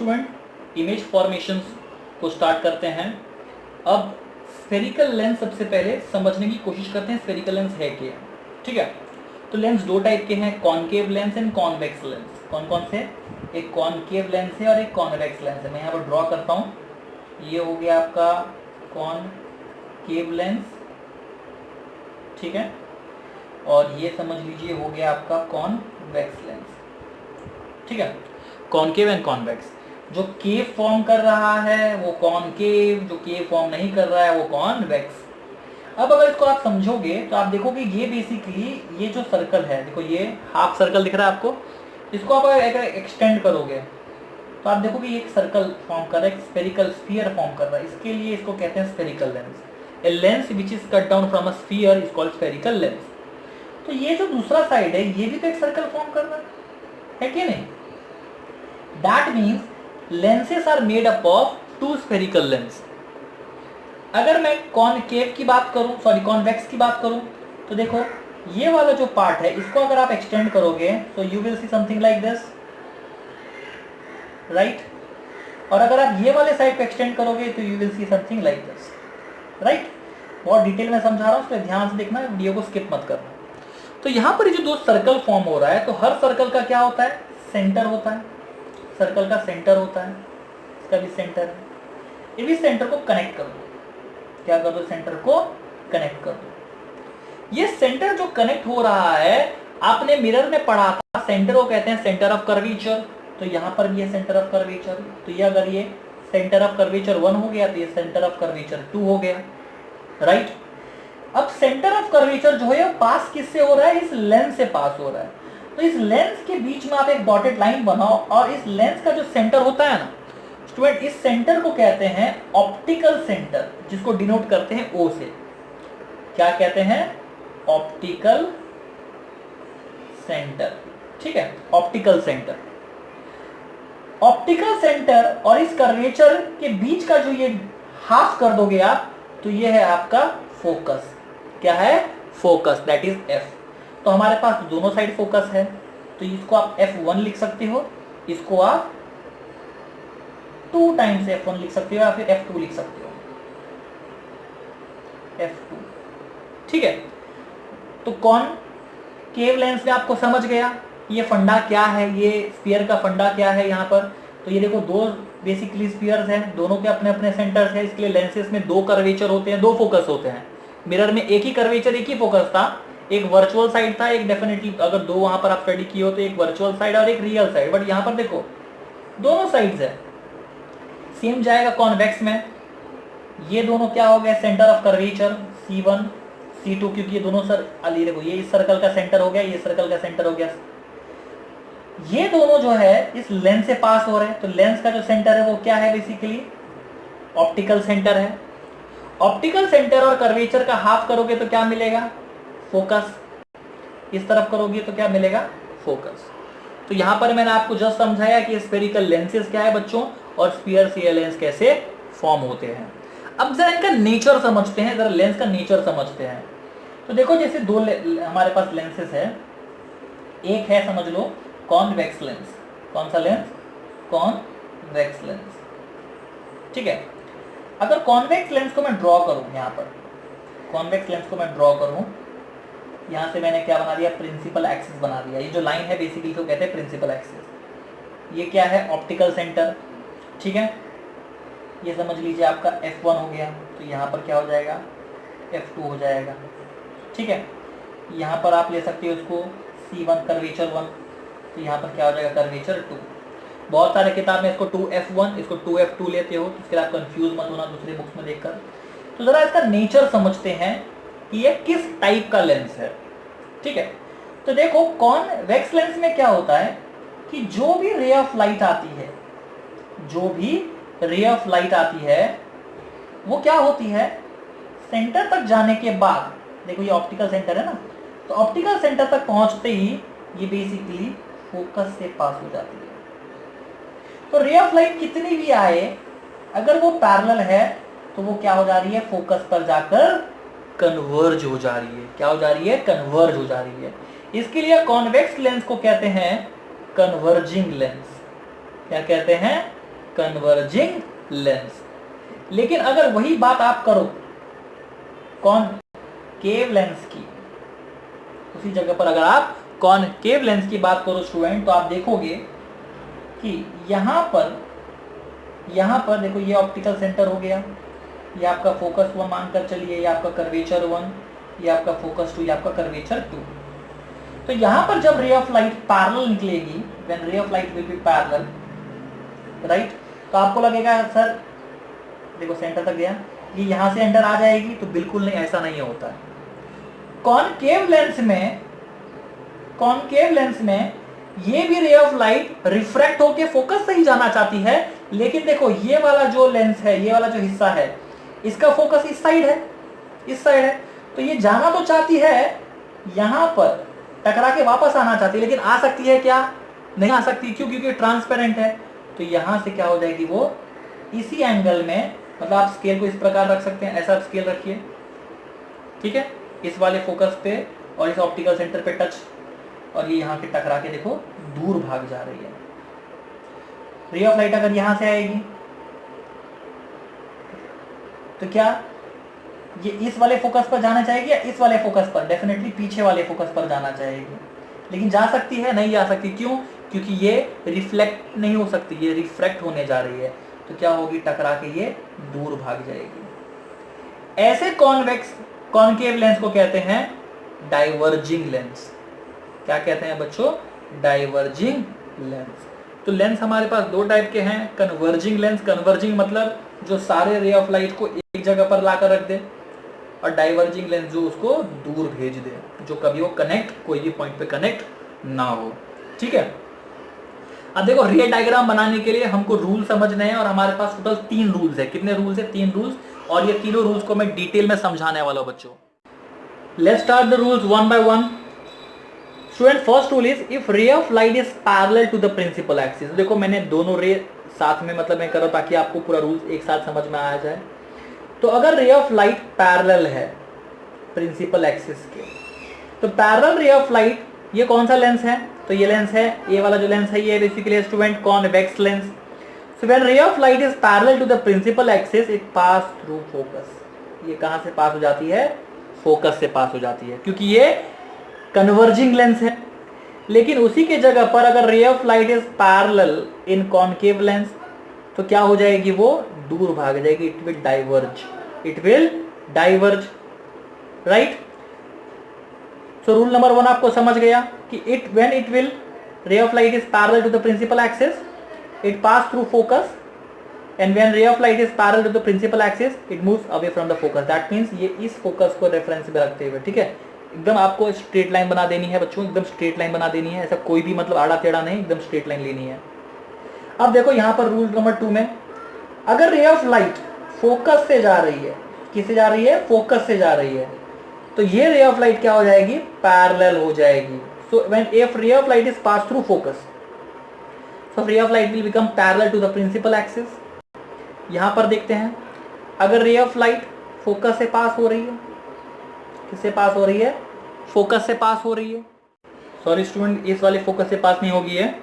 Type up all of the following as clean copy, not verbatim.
Student image formations को start करते हैं। अब स्फेरिकल लेंस सबसे पहले समझने की कोशिश करते हैं स्फेरिकल लेंस है क्या। ठीक है, तो लेंस दो टाइप के हैं, concave lens and convex lens. कौन कौन से? एक कॉनकेव लेंस है और एक कॉन्वेक्स लेंस है। मैं यहाँ पर ड्रॉ करता हूँ, ये हो गया आपका कॉनकेव लेंस, ठीक है, और ये समझ लीजिए हो गया आपका कॉन्वेक्स लेंस। ठीक है, कॉनकेव एंड कॉन्वेक्स। जो केव फॉर्म कर रहा है वो कॉनकेव, जो केव फॉर्म नहीं कर रहा है वो कॉन्वेक्स। अब अगर इसको आप समझोगे तो आप देखोगे ये बेसिकली ये जो सर्कल है, देखो ये हाफ सर्कल दिख रहा है आपको, इसको आप अगर एक्सटेंड करोगे तो आप देखोगे ये एक सर्कल फॉर्म कर रहा है, एक स्फेरिकल स्फीयर फॉर्म कर रहा है। इसके लिए इसको कहते हैं spherical lens. A lens which is cut down from a sphere is called spherical lens. तो ये जो दूसरा साइड है ये भी तो एक सर्कल फॉर्म कर रहा है कि नहीं? That means lenses are made up of two spherical lens. अगर मैं कॉनकेव की बात करूं, सॉरी कॉन्वेक्स की बात करूं, तो देखो ये वाला जो पार्ट है इसको अगर आप एक्सटेंड करोगे तो you will see something like this, right? और अगर आप ये वाले साइड पे एक्सटेंड करोगे तो you will see something like this, right? बहुत डिटेल में समझा रहा हूं, इसलिए ध्यान से देखना, वीडियो को स्किप मत करना। तो यहाँ पर जो दो सर्कल फॉर्म हो रहा है, तो हर सर्कल का क्या होता है? सेंटर होता है। सर्कल का सेंटर होता है, इसका भी सेंटर है। ये भी सेंटर को कनेक्ट कर दो, क्या कर दो? सेंटर को कनेक्ट कर दो। ये सेंटर जो कनेक्ट हो रहा है, आपने मिरर में पढ़ा था, सेंटर को कहते हैं सेंटर ऑफ कर्वेचर। तो यहाँ पर भी है सेंटर ऑफ कर्वेचर। तो ये अगर ये सेंटर ऑफ कर्वेचर 1 हो गया तो ये सेंटर ऑफ कर्वेचर 2 हो गया, राइट? अब सेंटर ऑफ कर्वेचर जो है पास किससे हो रहा है? इस लेंस से पास हो रहा है। तो इस लेंस के बीच में आप एक डॉटेड लाइन बनाओ, और इस लेंस का जो सेंटर होता है ना स्टूडेंट, इस सेंटर को कहते हैं ऑप्टिकल सेंटर, जिसको डिनोट करते हैं ओ से। क्या कहते हैं? Optical centre. ठीक है, ऑप्टिकल सेंटर। ऑप्टिकल सेंटर और इस कर्वेचर के बीच का जो ये हाफ कर दोगे आप, तो ये है आपका फोकस। क्या है? Focus, that is F. तो हमारे पास दोनों साइड फोकस है, तो इसको आप F1 लिख सकते हो, इसको आप 2 टाइम्स F1 लिख सकते हो, या फिर F2 लिख सकते हो, F2। ठीक है, तो कॉनकेव लेंस में आपको समझ गया ये फंडा क्या है, ये स्फीयर का फंडा क्या है यहाँ पर। तो ये देखो दो बेसिकली स्फीयर्स हैं, दोनों के अपने अपने सेंटर्स हैं, इसके लिए लेंसेज में 2 कर्वेचर होते हैं, 2 फोकस होते हैं। मिरर में एक ही कर्वेचर, एक ही फोकस था, एक वर्चुअल साइड था, एक डेफिनेटली अगर 2 वहां पर आप स्टडी किए हो तो एक वर्चुअल साइड और एक रियल साइड। बट यहाँ पर देखो दोनों साइड्स है। सेम जाएगा कॉन्वेक्स में, ये दोनों क्या हो गया? Centre of curvature C1 C2, क्योंकि ये दोनों सर अली देखो ये इस सर्कल का सेंटर हो गया, ये सर्कल का सेंटर हो गया। ये दोनों जो है इस लेंस से पास हो रहे हैं, तो लेंस का जो सेंटर है वो क्या है? बेसिकली ऑप्टिकल सेंटर है। ऑप्टिकल सेंटर और कर्वेचर का हाफ करोगे तो क्या मिलेगा? फोकस। इस तरफ करोगे तो क्या मिलेगा? फोकस। तो यहां पर मैंने आपको जस्ट समझाया कि स्फेरिकल लेंसेज क्या है बच्चों, और स्फीयर से लेंस कैसे फॉर्म होते हैं। अब जरा इनका नेचर समझते हैं, जरा लेंस का नेचर समझते हैं। तो देखो जैसे दो हमारे पास लेंसेज है, एक है समझ लो कॉन्वेक्स लेंस। कौन सा लेंस? Convex lens. ठीक है, अगर कॉन्वेक्स लेंस को मैं ड्रॉ करूं, यहाँ पर कॉन्वेक्स लेंस को मैं ड्रॉ करूं, यहाँ से मैंने क्या बना दिया? प्रिंसिपल एक्सिस बना दिया। ये जो लाइन है बेसिकली को कहते हैं प्रिंसिपल एक्सिस। ये क्या है? Optical centre. ठीक है, ये समझ लीजिए आपका F1 हो गया, तो यहाँ पर क्या हो जाएगा? F2 हो जाएगा। ठीक है, यहाँ पर आप ले सकते हो इसको C1 कर्वेचर 1, तो यहाँ पर क्या हो जाएगा? कर्वेचर 2। बहुत सारे किताब में इसको 2F1 इसको 2F2 लेते हो, तो इसके लिए आप कंफ्यूज मत होना दूसरे बुक्स में देखकर। तो जरा इसका नेचर समझते हैं कि ये किस टाइप का लेंस है। ठीक है, तो देखो कॉन्वेक्स लेंस में क्या होता है कि जो भी रे ऑफ लाइट आती है, जो भी रे ऑफ लाइट आती है वो क्या होती है? सेंटर तक जाने के बाद, देखो ये ऑप्टिकल सेंटर है ना, तो ऑप्टिकल सेंटर तक पहुंचते ही ये बेसिकली फोकस से पास हो जाती है। तो रे ऑफ लाइट कितनी भी आए, अगर वो पैरेलल है तो वो क्या हो जा रही है? फोकस पर जाकर कन्वर्ज हो जा रही है। क्या हो जा रही है? कन्वर्ज हो जा रही है। इसके लिए कॉन्वेक्स लेंस को कहते हैं कन्वर्जिंग लेंस। क्या कहते हैं? Converging lens. लेकिन अगर वही बात आप करो कॉनकेव लेंस की, उसी जगह पर अगर आप कॉनकेव लेंस की बात करो स्टूडेंट, तो आप देखोगे कि यहाँ पर देखो ये ऑप्टिकल सेंटर हो गया, ये आपका फोकस 1 मानकर चलिए, ये आपका कर्वेचर 1, ये आपका फोकस 2, ये आपका कर्वेचर 2। तो यहाँ पर जब रे ऑफ लाइट पैरेलल निकलेगी, when ray of light will be parallel, right, तो आपको लगेगा सर देखो सेंटर तक गया, ये यहाँ से एंटर आ जाएगी, तो बिल्कुल नहीं, ऐसा नहीं होता है। कॉनकेव लेंस में ये भी रे ऑफ लाइट रिफ्रैक्ट होके फोकस से ही जाना चाहती है, लेकिन देखो ये वाला जो लेंस है, ये वाला जो हिस्सा है, इसका फोकस इस साइड है, तो ये जाना तो चाहती है यहां पर, टकरा के वापस आना चाहती है, लेकिन आ सकती है क्या? नहीं आ सकती। क्यों? क्योंकि ट्रांसपेरेंट है। तो यहां से क्या हो जाएगी, वो इसी एंगल में, मतलब आप स्केल को इस प्रकार रख सकते हैं, ऐसा स्केल रखिए, ठीक है, इस वाले फोकस पे और इस ऑप्टिकल सेंटर पे टच, और ये यहाँ के टकरा के देखो दूर भाग जा रही है। रे ऑफ लाइट अगर यहां से आएगी तो क्या ये इस वाले फोकस पर जाना चाहेगी या इस वाले फोकस पर? डेफिनेटली पीछे वाले फोकस पर जाना चाहेगी, लेकिन जा सकती है? नहीं जा सकती। क्यों? क्योंकि ये रिफ्लेक्ट नहीं हो सकती, ये रिफ्रैक्ट होने जा रही है, तो क्या होगी, टकरा के ये दूर भाग जाएगी। ऐसे कॉनकेव लेंस को कहते हैं डाइवर्जिंग लेंस। क्या कहते हैं बच्चों? Diverging lens. तो लेंस हमारे पास दो टाइप के हैं, कन्वर्जिंग लेंस, कन्वर्जिंग मतलब जो सारे रे ऑफ लाइट को एक जगह पर लाकर रख दे, और डाइवर्जिंग लेंस जो उसको दूर भेज दे, जो कभी वो कोई भी पॉइंट पे कनेक्ट ना हो। ठीक है, अब देखो रे डायग्राम बनाने के लिए हमको रूल समझने हैं, और हमारे पास टोटल 3 रूल्स है। कितने रूल्स है? 3 रूल्स, और ये तीनों रूल्स को मैं डिटेल में समझाने वाला हूं बच्चों। Let's start the rules one by one. Student, first rule is if ray of light is parallel to the principal axis. देखो मैंने दोनों रे साथ में मतलब मैं कर रहा हूं ताकि आपको पूरा रूल्स एक साथ समझ में आ जाए। तो अगर रे ऑफ लाइट पैरेलल है प्रिंसिपल एक्सिस के, तो पैरेलल रे ऑफ लाइट, ये कौन सा लेंस है? तो ये लेंस है, ये वाला जो लेंस है ये basically student convex lens. So when ray of light is parallel to the principal axis it pass through focus. ये कहां से पास हो जाती है? फोकस से पास हो जाती है, क्योंकि ये कन्वर्जिंग लेंस है। लेकिन उसी के जगह पर अगर ray of light is parallel in concave lens, तो क्या हो जाएगी? वो दूर भाग जाएगी, it will diverge, right. So rule number 1 आपको समझ गया कि when it will ray of light is parallel to the principal axis it pass through focus, and when ray of light is parallel to the principal axis it moves away from the focus. That means ये इस focus को reference में रखते हुए, ठीक है, एकदम आपको स्ट्रेट लाइन बना देनी है बच्चों, एकदम स्ट्रेट लाइन बना देनी है, ऐसा कोई भी मतलब आड़ा टेढ़ा नहीं, एकदम स्ट्रेट लाइन लेनी है। अब देखो यहाँ पर रूल नंबर 2 में, अगर रे ऑफ लाइट फोकस से जा रही है, किससे जा रही है? फोकस से जा रही है, तो ये रे ऑफ लाइट क्या हो जाएगी? पैरेलल हो जाएगी। So when if ray of light is pass through focus, so ray of light will become parallel to the principal axis. यहां पर देखते हैं, अगर रे ऑफ लाइट फोकस से पास हो रही है, किससे पास हो रही है? फोकस से पास हो रही है। सॉरी स्टूडेंट, इस वाले फोकस से पास नहीं होगी है,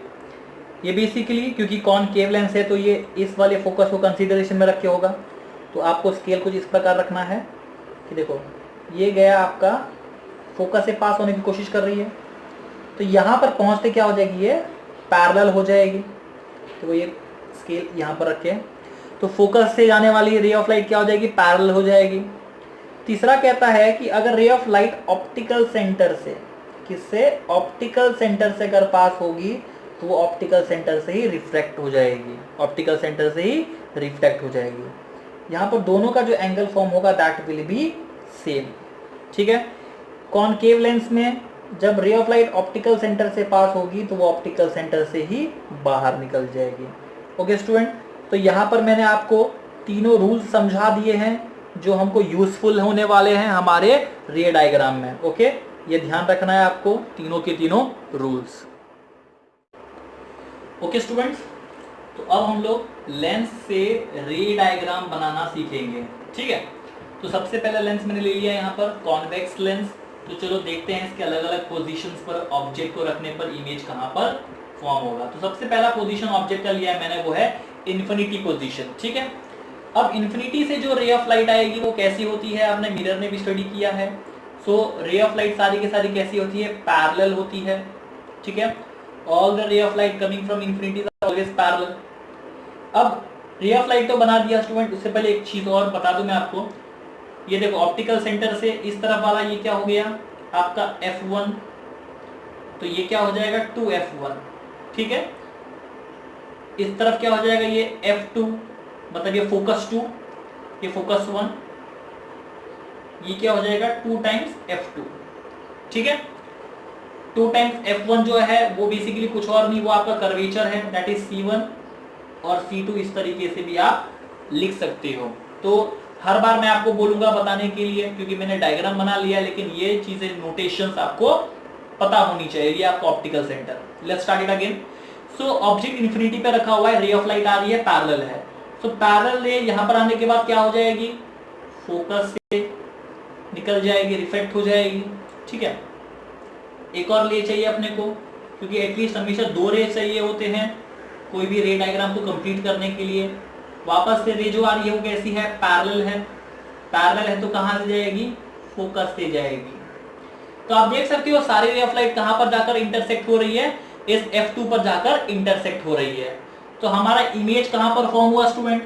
ये बेसिकली क्योंकि कॉनकेव लेंस है तो ये इस वाले फोकस को कंसीडरेशन में रखे होगा। तो आपको स्केल कुछ इस प्रकार रखना है कि देखो ये गया आपका, फोकस से पास होने की कोशिश कर रही है, तो यहाँ पर पहुँचते क्या हो जाएगी? ये पैरेलल हो जाएगी। तो ये स्केल यहाँ पर रखें, तो फोकस से जाने वाली रे ऑफ लाइट क्या हो जाएगी? पैरेलल हो जाएगी। तीसरा कहता है कि अगर ray of light optical centre से, किससे? ऑप्टिकल सेंटर से अगर पास होगी तो वो ऑप्टिकल सेंटर से ही रिफ्रैक्ट हो जाएगी, ऑप्टिकल सेंटर से ही रिफ्रैक्ट हो जाएगी। यहाँ पर दोनों का जो एंगल फॉर्म होगा दैट विल बी सेम, ठीक है। कॉनकेव लेंस में जब रे ऑफ लाइट ऑप्टिकल सेंटर से पास होगी तो वो ऑप्टिकल सेंटर से ही बाहर निकल जाएगी। ओके स्टूडेंट, तो यहाँ पर मैंने आपको तीनों रूल्स समझा दिए हैं जो हमको यूजफुल होने वाले हैं हमारे रे डायग्राम में। ओके, ये ध्यान रखना है आपको, तीनों के तीनों रूल्स। ओके स्टूडेंट्स, तो अब हम लोग लेंस से रे डायग्राम बनाना सीखेंगे, ठीक है। तो सबसे पहले लेंस मैंने ले लिया यहाँ पर कॉन्वेक्स लेंस। तो चलो देखते हैं इसके अलग अलग पोजीशंस पर ऑब्जेक्ट को रखने पर इमेज कहाँ पर फॉर्म होगा। तो सबसे पहला पोजीशन ऑब्जेक्ट का लिया है मैंने, वो है इन्फिनिटी पोजीशन। ठीक है, अब इन्फिनिटी से जो रे ऑफ लाइट आएगी वो कैसी होती है, आपने मिरर ने भी स्टडी किया है। सो रे ऑफ लाइट सारी की सारी कैसी होती है, पैरेलल होती है। ठीक है, all the ray of light coming from infinity are always parallel. अब रे ऑफ लाइट तो बना दिया स्टूडेंट, उससे पहले एक चीज और बता दूं मैं आपको। ये देखो ऑप्टिकल सेंटर से इस तरफ वाला ये क्या हो गया आपका F1, तो ये क्या हो जाएगा 2F1। ठीक है, इस तरफ क्या हो जाएगा ये F2, मतलब ये फोकस 2, ये फोकस 1, ये क्या हो जाएगा 2 टाइम्स F2। ठीक है, 2 टाइम्स F1 जो है वो बेसिकली कुछ और नहीं, वो आपका कर्वेचर है, दैट इज C1 और C2। इस तरीके से भी आप लिख सकते हो। तो हर बार मैं आपको बोलूंगा बताने के लिए, क्योंकि मैंने डायग्राम बना लिया, लेकिन ये चीजें नोटेशंस आपको पता होनी चाहिए। ये आपका optical centre. Let's start it again. So object infinity पे रखा हुआ है, रे ऑफ लाइट आ रही है, पैरेलल है। सो पैरेलल रे यहां पर आने के बाद क्या हो जाएगी, फोकस से निकल जाएगी, रिफ्लेक्ट हो जाएगी। ठीक है, एक और रे चाहिए अपने को, क्योंकि एटलीस्ट हमेशा 2 रे चाहिए होते हैं कोई भी रे डायग्राम को कंप्लीट करने के लिए। वापस से रे जो आ रही है वो कैसी है, पैरेलल है। पैरेलल है तो कहां से जाएगी, फोकस से जाएगी। तो आप देख सकते हो सारी रे ऑफ लाइट कहां पर जाकर इंटरसेक्ट हो रही है, इस F2 पर जाकर इंटरसेक्ट हो रही है। तो हमारा इमेज कहां पर फॉर्म हुआ student,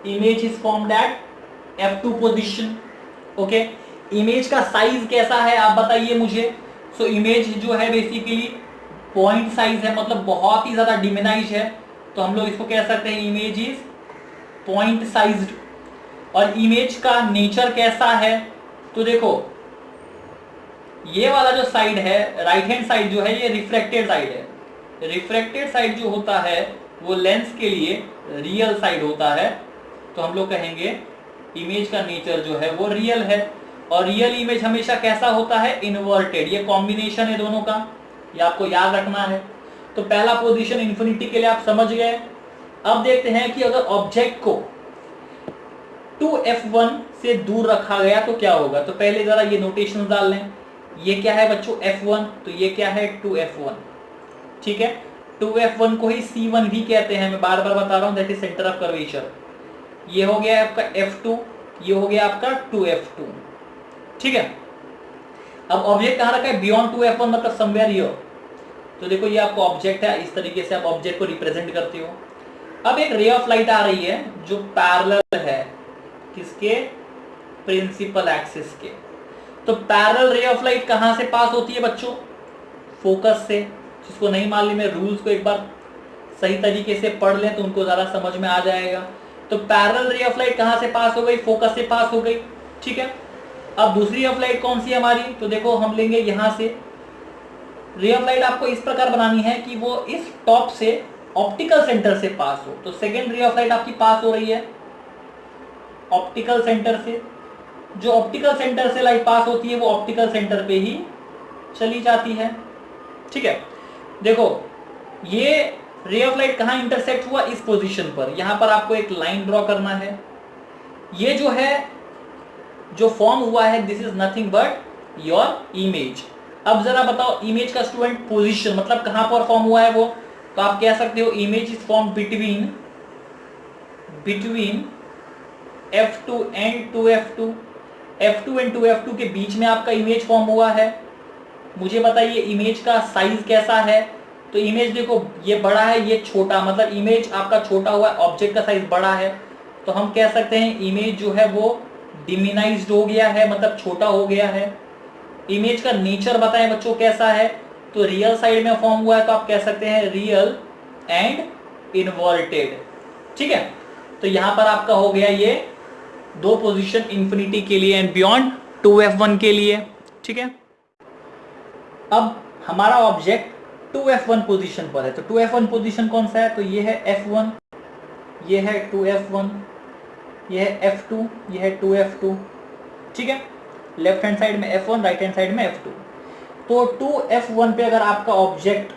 image is formed at F2 position. Okay, image का साइज कैसा है आप बताइए मुझे। सो इमेज जो है बेसिकली पॉइंट साइज है, मतलब बहुत ही ज्यादा डिमिनाइज है। तो हम लोग इसको कह सकते हैं इमेज इज पॉइंट साइज्ड। और इमेज का नेचर कैसा है, तो देखो ये वाला जो साइड है, राइट हैंड साइड जो है, ये रिफ्लेक्टेड साइड है। रिफ्लेक्टेड साइड जो होता है वो लेंस के लिए रियल साइड होता है। तो हम लोग कहेंगे इमेज का नेचर जो है वो रियल है। और रियल इमेज हमेशा कैसा होता है, इन्वर्टेड। ये कॉम्बिनेशन है दोनों का, ये आपको याद रखना है। तो पहला पोजीशन इन्फिनिटी के लिए आप समझ गए। अब देखते हैं कि अगर ऑब्जेक्ट को 2F1 से दूर रखा गया तो क्या होगा। तो पहले जरा ये नोटेशन डाल लें। ये क्या है बच्चों, F1, तो ये क्या है 2F1। ठीक है, 2F1 को ही C1 भी कहते हैं, मैं बार बार बता रहा हूं, that is centre of curvature. ये हो गया आपका F2, ये हो गया आपका 2F2। ठीक है, अब ऑब्जेक्ट कहां रखा है, बियॉन्ड 2F1, मतलब समवेयर हियर। तो देखो ये आपका ऑब्जेक्ट है, इस तरीके से आप ऑब्जेक्ट को रिप्रेजेंट करते हो। अब एक रे ऑफ लाइट आ रही है जो पैरेलल है, किसके, प्रिंसिपल एक्सिस के। तो पैरेलल रे ऑफ लाइट कहां से पास होती है बच्चों, फोकस से। जिसको नहीं मालूम है, रूल्स को एक बार सही तरीके से पढ़ लें तो उनको ज्यादा समझ में आ जाएगा। तो पैरेलल रे ऑफ लाइट कहां से पास हो गई, फोकस से पास हो गई। ठीक है, अब दूसरी ऑफ लाइट कौन सी है हमारी, तो देखो हम लेंगे यहां से। रे ऑफ लाइट आपको इस प्रकार बनानी है कि वो इस टॉप से ऑप्टिकल सेंटर से पास हो। तो सेकेंड रे ऑफ लाइट आपकी पास हो रही है ऑप्टिकल सेंटर से। जो ऑप्टिकल सेंटर से लाइट पास होती है वो ऑप्टिकल सेंटर पे ही चली जाती है। ठीक है, देखो ये रे ऑफ लाइट कहां इंटरसेक्ट हुआ, इस पोजीशन पर। यहां पर आपको एक लाइन ड्रॉ करना है। ये जो है, जो फॉर्म हुआ है, this is nothing but your image. अब जरा बताओ इमेज का स्टूडेंट पोजीशन, मतलब कहां पर फॉर्म हुआ है वो। तो आप कह सकते हो image is form between F2 and 2F2। F2 and 2F2 के बीच में आपका इमेज फॉर्म हुआ है। मुझे बताइए इमेज का साइज कैसा है। तो इमेज देखो ये बड़ा है, ये छोटा, मतलब इमेज आपका छोटा हुआ है, ऑब्जेक्ट का साइज बड़ा है। तो हम कह सकते हैं इमेज जो है वो डिमिनाइज्ड हो गया है, मतलब छोटा हो गया है। इमेज का नेचर बताएं बच्चों कैसा है, तो रियल साइड में फॉर्म हुआ है, तो आप कह सकते हैं रियल एंड इन्वर्टेड। ठीक है, तो यहां पर आपका हो गया ये 2 पोजीशन इन्फिनिटी के लिए एंड बियॉन्ड 2F1 के लिए। ठीक है, अब हमारा ऑब्जेक्ट 2F1 पोजीशन पर है। तो 2F1 पोजीशन कौन सा है, तो ये है F1, ये है 2F1, ये है F2, ये है 2F2। ठीक है, लेफ्ट हैंड साइड में F1, राइट हैंड साइड में F2। तो 2F1 पे अगर आपका ऑब्जेक्ट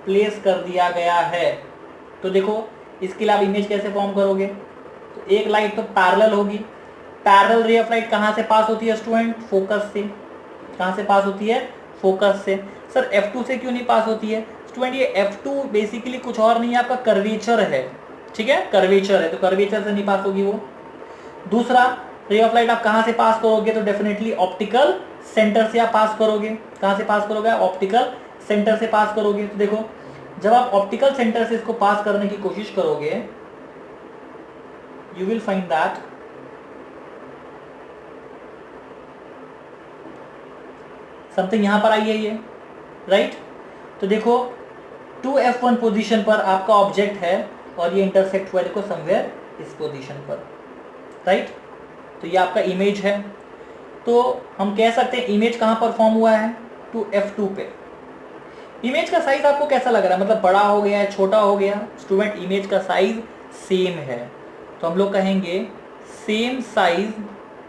प्लेस कर दिया गया है तो देखो इसके लिए आप इमेज कैसे फॉर्म करोगे। तो एक लाइट तो पैरेलल होगी। पैरेलल रे ऑफ लाइट कहां से पास होती है स्टूडेंट, फोकस से। कहां से पास होती है, फोकस से। सर F2 से क्यों नहीं पास होती है, स्टूडेंट ये F2 बेसिकली कुछ और नहीं है, आपका कर्वेचर है, ठीक है, कर्वेचर है, तो कर्वेचर से नहीं पास होगी वो। दूसरा, रे ऑफ लाइट आप कहां से पास करोगे, तो डेफिनेटली ऑप्टिकल सेंटर से आप पास करोगे। कहां से पास करोगे, ऑप्टिकल सेंटर से पास करोगे। तो देखो, जब आप ऑप्टिकल सेंटर से इसको पास करने की कोशिश करोगे, you will find that something यहां पर आई है ये, राइट। तो देखो 2F1 पोजीशन पर आपका ऑब्जेक्ट है और ये इंटरसेक्ट हुआ देखो समवेयर इस पोजीशन पर, राइट। तो ये आपका इमेज है। तो हम कह सकते हैं इमेज कहां पर फॉर्म हुआ है, 2F2 पे। इमेज का साइज आपको कैसा लग रहा है, मतलब बड़ा हो गया है, छोटा हो गया। स्टूडेंट इमेज का साइज सेम है, तो हम लोग कहेंगे same size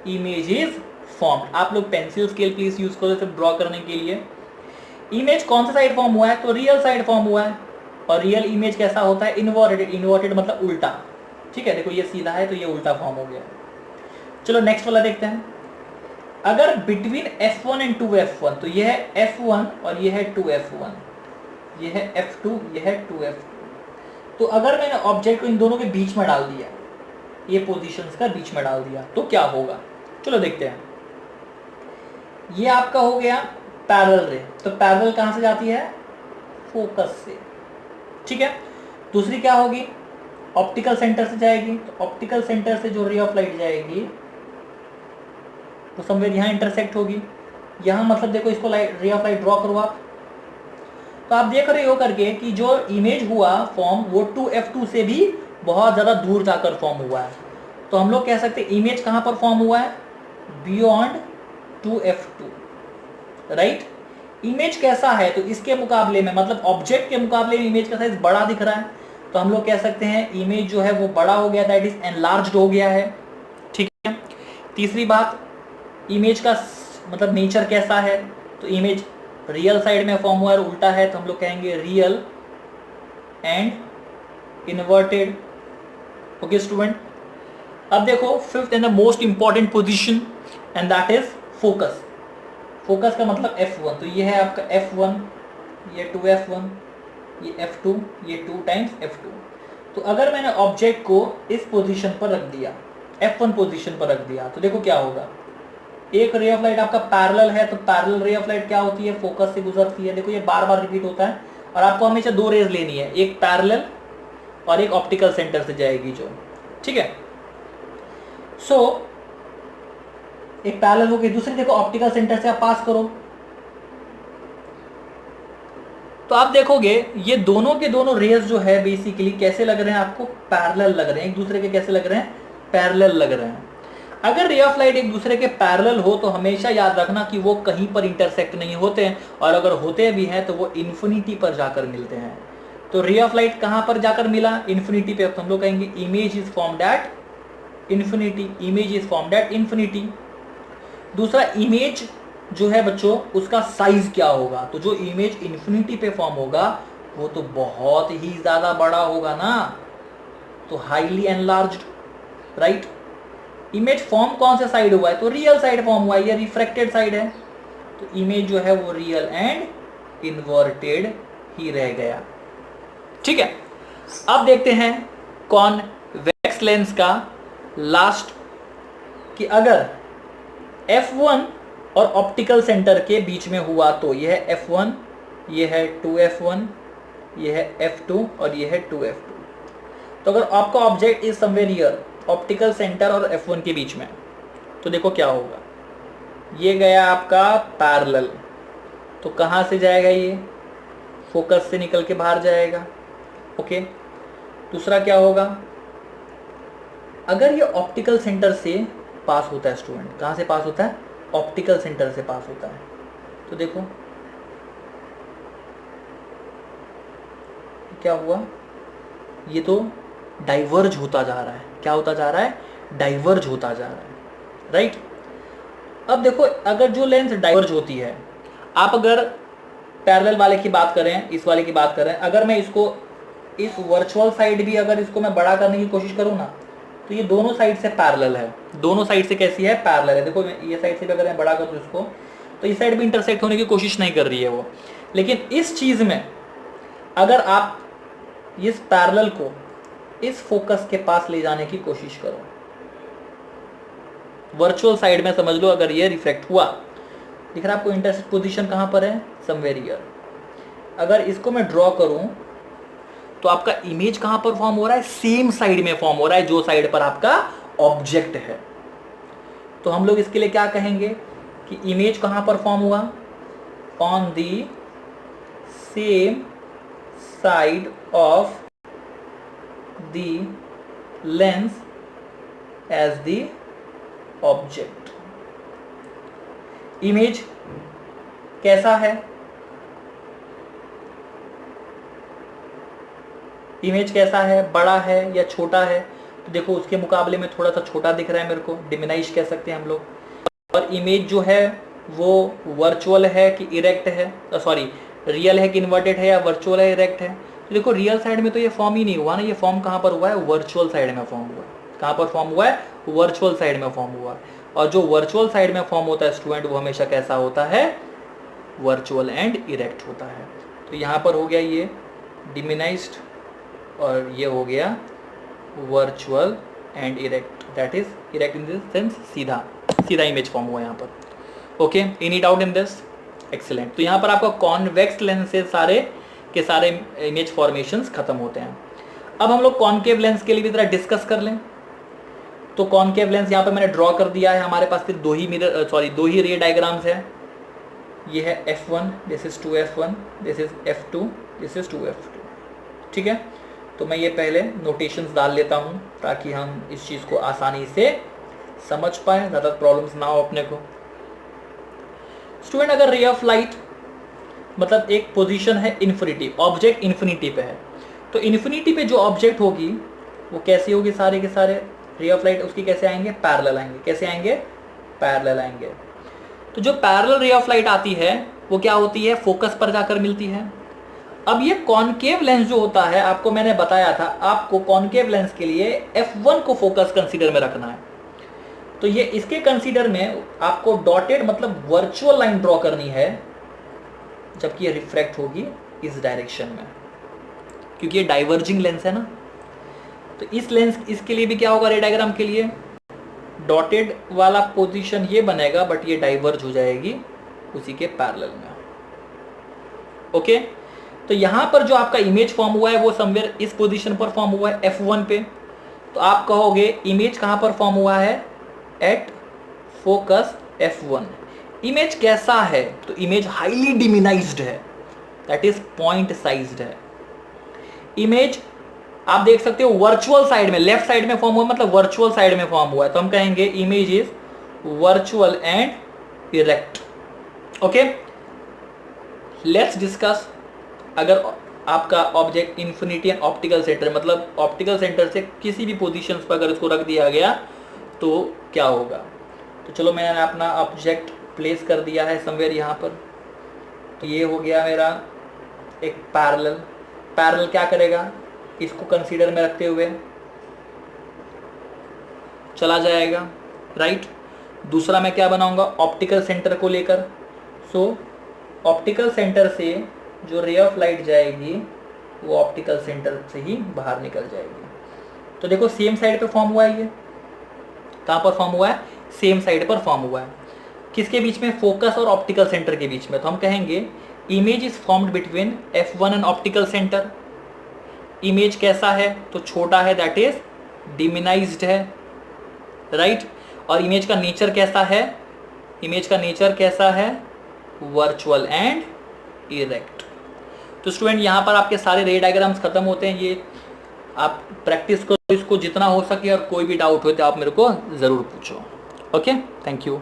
image is formed. आप लोग पेंसिल स्केल प्लीज यूज करो इसे ड्रॉ करने के लिए। इमेज कौन सा साइड फॉर्म हुआ है, तो रियल साइड फॉर्म हुआ है। और रियल इमेज कैसा होता है, इन्वर्टेड। इन्वर्टेड मतलब उल्टा, ठीक है। देखो ये सीधा है तो ये उल्टा फॉर्म हो गया। चलो नेक्स्ट वाला देखते हैं। अगर बिटवीन F1 एंड 2F1, तो ये है F1 और ये है 2F1, ये है F2, ये है 2F2। तो अगर मैंने ऑब्जेक्ट को इन दोनों के बीच में डाल दिया, ये पोजीशंस का बीच में डाल दिया, तो क्या होगा, चलो देखते हैं। ये आपका हो गया पैरेलल रे। तो पैरेलल कहां से जाती है, फोकस से, ठीक है। दूसरी क्या होगी, ऑप्टिकल सेंटर से जाएगी। तो ऑप्टिकल सेंटर से जो रे ऑफ लाइट जाएगी तो समवेयर यहां इंटरसेक्ट होगी। यहां मतलब देखो इसको रे ऑफ लाइट ड्रॉ करो आप, तो आप देख रहे हो करके कि जो इमेज हुआ फॉर्म वो 2F2 से भी बहुत ज्यादा दूर जाकर फॉर्म हुआ है। तो हम लोग कह सकते हैं इमेज कहां पर फॉर्म हुआ है, बियॉन्ड 2F2, राइट। इमेज कैसा है, तो इसके मुकाबले में मतलब ऑब्जेक्ट के मुकाबले में इमेज का साइज बड़ा दिख रहा है, तो हम लोग कह सकते हैं इमेज जो है वो बड़ा हो गया, दैट इज एनलार्ज्ड हो गया है, ठीक है। तीसरी बात, इमेज का मतलब नेचर कैसा है, तो इमेज रियल साइड में फॉर्म हुआ है, उल्टा है, तो हम लोग कहेंगे real and inverted. Okay student, अब देखो fifth and the most important position and that is focus. Focus का मतलब F1, तो ये है आपका F1, ये 2F1, ये F2, ये 2 टाइम्स F2। तो अगर मैंने ऑब्जेक्ट को इस पोजीशन पर रख दिया, F1 पोजीशन पर रख दिया, तो देखो क्या होगा। एक रे ऑफ लाइट आपका पैरेलल है, तो पैरेलल रे ऑफ लाइट क्या होती है, फोकस से गुजरती है। देखो ये बार बार रिपीट होता है और आपको हमेशा 2 रेज लेनी है, एक पैरेलल और एक ऑप्टिकल सेंटर से जाएगी जो, ठीक है। सो एक पैरेलल हो गई, दूसरी देखो ऑप्टिकल सेंटर से आप पास करो, तो आप देखोगे ये दोनों के दोनों रेज जो है बेसिकली कैसे लग रहे हैं आपको, पैरेलल लग रहे हैं, एक दूसरे के कैसे लग रहे हैं, पैरेलल लग रहे हैं। अगर रे ऑफ लाइट एक दूसरे के पैरेलल हो तो हमेशा याद रखना कि वो कहीं पर इंटरसेक्ट नहीं होते हैं, और अगर होते भी हैं तो वो इन्फिनिटी पर जाकर मिलते हैं। तो रे ऑफ लाइट कहां पर जाकर मिला, इन्फिनिटी पे। तो हम लोग कहेंगे image is formed at infinity, image is formed at infinity. दूसरा, इमेज जो है बच्चों उसका साइज क्या होगा, तो जो इमेज इन्फिनिटी पे फॉर्म होगा वो तो बहुत ही ज्यादा बड़ा होगा ना, तो highly enlarged, right. Image form कौन से साइड हुआ है, तो रियल साइड फॉर्म हुआ है, ये रिफ्रैक्टेड साइड है, तो इमेज जो है वो रियल एंड इन्वर्टेड ही रह गया, ठीक है। अब देखते हैं कॉन्वेक्स लेंस का लास्ट, कि अगर F1 और ऑप्टिकल सेंटर के बीच में हुआ तो ये है F1, ये है 2F1, ये है F2 और ये है 2F2। तो अगर आपका object is somewhere here optical centre और F1 के बीच में, तो देखो क्या होगा, ये गया आपका पैरेलल, तो कहां से जाएगा, ये फोकस से निकल के बाहर जाएगा, ओके। दूसरा क्या होगा, अगर ये ऑप्टिकल सेंटर से पास होता है स्टूडेंट, कहां से पास होता है, ऑप्टिकल सेंटर से पास होता है, तो देखो क्या हुआ, ये तो डाइवर्ज होता जा रहा है। क्या होता जा रहा है, डाइवर्ज होता जा रहा है, राइट। अब देखो अगर जो लेंस डाइवर्ज होती है, आप अगर पैरेलल वाले की बात करें, इस वाले की बात करें, अगर मैं इसको इस वर्चुअल साइड भी अगर इसको मैं बड़ा करने की कोशिश करूं ना, तो ये दोनों साइड से पैरेलल है, दोनों साइड से कैसी है, पैरेलल है। देखो ये साइड से भी अगर मैं बड़ा करूं इसको, तो इस साइड भी इंटरसेक्ट होने की कोशिश नहीं कर रही है वो। लेकिन इस चीज में अगर आप इस पैरेलल को इस फोकस के पास ले जाने की कोशिश करो, वर्चुअल साइड में समझ लो, अगर ये रिफ्लेक्ट हुआ, दिख रहा है आपको इंटरसेक्ट पोजीशन कहां पर है, समवेयर हियर। अगर इसको मैं ड्रॉ करूं तो आपका इमेज कहां पर फॉर्म हो रहा है, सेम साइड में फॉर्म हो रहा है जो साइड पर आपका ऑब्जेक्ट है। तो हम लोग इसके लिए क्या कहेंगे कि इमेज कहां पर फॉर्म हुआ, on the same side of the lens as the object. Image कैसा है, इमेज कैसा है, बड़ा है या छोटा है, तो देखो उसके मुकाबले में थोड़ा सा छोटा दिख रहा है मेरे को, डिमिनाइज कह सकते हैं हम लोग। और इमेज जो है वो वर्चुअल है कि इरेक्ट है, सॉरी रियल है कि इन्वर्टेड है, या वर्चुअल है इरेक्ट है। तो देखो रियल साइड में तो ये फॉर्म ही नहीं हुआ ना, ये फॉर्म कहाँ पर हुआ है, वर्चुअल साइड में फॉर्म हुआ है। कहाँ पर फॉर्म हुआ है, वर्चुअल साइड में फॉर्म हुआ है। और जो वर्चुअल साइड में फॉर्म होता है स्टूडेंट, वो हमेशा कैसा होता है, वर्चुअल एंड इरेक्ट होता है। तो यहाँ पर हो गया ये डिमिनाइज्ड और ये हो गया virtual and erect, that is erect in this sense, सीधा सीधा इमेज फॉर्म हुआ यहाँ पर। Okay, any doubt in this, excellent. तो यहाँ पर आपका कॉन्वेक्स लेंस से सारे के सारे इमेज फॉर्मेशंस खत्म होते हैं। अब हम लोग कॉनकेव लेंस के लिए भी जरा डिस्कस कर लें। तो कॉनकेव लेंस यहाँ पर मैंने ड्रॉ कर दिया है, हमारे पास सिर्फ दो ही रे डायग्राम्स है। ये है F1, this is 2F1, this is F2, this is 2F2, ठीक है। तो मैं ये पहले नोटेशंस डाल लेता हूँ ताकि हम इस चीज़ को आसानी से समझ पाए, ज़्यादा प्रॉब्लम्स ना हो अपने को। स्टूडेंट, अगर रे ऑफ लाइट मतलब एक पोजीशन है इन्फिनिटी, ऑब्जेक्ट इन्फिनिटी पे है, तो इन्फिनिटी पे जो ऑब्जेक्ट होगी वो कैसी होगी, सारे के सारे रे ऑफ लाइट उसकी कैसे आएंगे, पैरेलल आएंगे। कैसे आएंगे, पैरेलल आएंगे। तो जो पैरेलल रे ऑफ लाइट आती है वो क्या होती है, फोकस पर जाकर मिलती है। अब ये कॉनकेव लेंस जो होता है, आपको मैंने बताया था, आपको कॉनकेव लेंस के लिए F1 को फोकस कंसीडर में रखना है। तो ये इसके कंसीडर में आपको डॉटेड मतलब वर्चुअल लाइन ड्रॉ करनी है, जबकि ये रिफ्रैक्ट होगी इस डायरेक्शन में, क्योंकि ये डाइवर्जिंग लेंस है ना। तो इस लेंस, इसके लिए भी क्या होगा, रे डायग्राम के लिए डॉटेड वाला पोजीशन ये बनेगा, बट ये डाइवर्ज हो जाएगी उसी के पैरेलल में। ओके, तो यहां पर जो आपका इमेज फॉर्म हुआ है वो समवेयर इस पोजीशन पर फॉर्म हुआ है F1 पे। तो आप कहोगे इमेज कहां पर फॉर्म हुआ है, एट फोकस F1। इमेज कैसा है, तो इमेज हाईली डिमिनाइज्ड है, दैट इज पॉइंट साइज्ड है। इमेज आप देख सकते हो वर्चुअल साइड में, लेफ्ट साइड में फॉर्म हुआ, मतलब वर्चुअल साइड में फॉर्म हुआ है, तो हम कहेंगे image is virtual and erect. Okay, let's discuss, अगर आपका object infinity and optical centre, मतलब ऑप्टिकल सेंटर से किसी भी पोजीशन पर अगर इसको रख दिया गया तो क्या होगा। तो चलो मैंने अपना ऑब्जेक्ट प्लेस कर दिया है समवेयर यहाँ पर। तो ये हो गया मेरा एक पैरेलल। पैरेलल क्या करेगा, इसको कंसीडर में रखते हुए चला जाएगा, राइट। दूसरा मैं क्या बनाऊंगा, ऑप्टिकल सेंटर को लेकर। सो ऑप्टिकल सेंटर से जो रे ऑफ लाइट जाएगी वो ऑप्टिकल सेंटर से ही बाहर निकल जाएगी। तो देखो सेम साइड पे फॉर्म हुआ है, ये कहाँ पर फॉर्म हुआ है, सेम साइड पर फॉर्म हुआ है। किसके बीच में, फोकस और ऑप्टिकल सेंटर के बीच में। तो हम कहेंगे image is formed between F1 and optical centre. Image कैसा है, तो छोटा है, दैट इज डिमिनाइज्ड है, राइट। और इमेज का नेचर कैसा है, इमेज का नेचर कैसा है, वर्चुअल एंड इरेक्ट। तो स्टूडेंट यहाँ पर आपके सारे रे डायग्राम्स खत्म होते हैं। ये आप प्रैक्टिस करो इसको जितना हो सके, और कोई भी डाउट हो तो आप मेरे को ज़रूर पूछो। Okay, thank you.